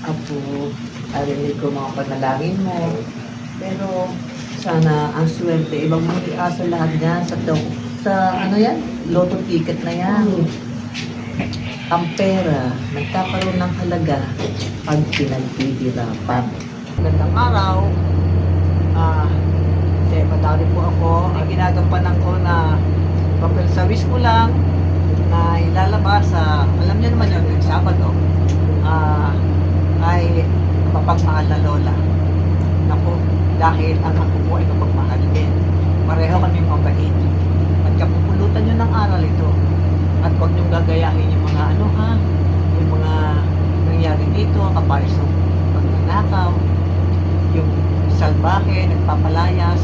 Apo, arinig ko mga panalangin mo. Pero sana ang swerte, ibang mo sa lahat yan, sa ano yan, lotto ticket na yan. Ang pera, nagkakaroon ng halaga pag pinaghihirapan. Magandang araw. Kasi madami po ako. Ang ginagampanan ko na papel service ko lang na ilalabas sa, alam niyo naman yun, yung Sabado, ay mapagmahal na lola. Naku, dahil ang ako po ay mapagmahal din. Pareho kami mabait. At kapupulutan nyo ng aral ito. At huwag nyo gagayahin yung mga yung mga nangyari dito, kaparisong pagnanakaw, yung salbahe, nagpapalayas,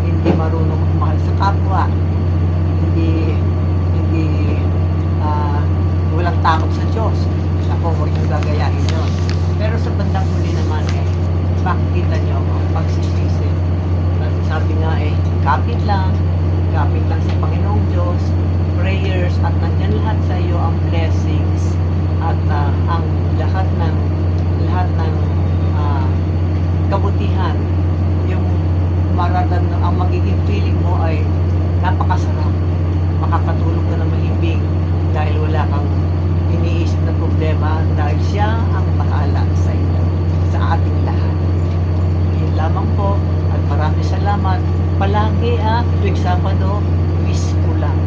hindi marunong magmahal sa kapwa, hindi walang takot sa Diyos. Naku, huwag nyo gagayahin yun. Pero sa bandang huli naman makikita nyo ang pagsisisi. At sabi nga kapit lang sa Panginoong Diyos, prayers, at nandyan lahat sa iyo ang blessings at ang lahat ng kabutihan. Yung mararamdaman, ang magiging feeling mo ay napakasarap. Makakatulog ka na mahimbing dahil wala kang iniisip na problema dahil siya ang bahala sa inyo, sa ating lahat. Yun lamang po at maraming salamat. Palagi tuwing Sabado, wish ko lang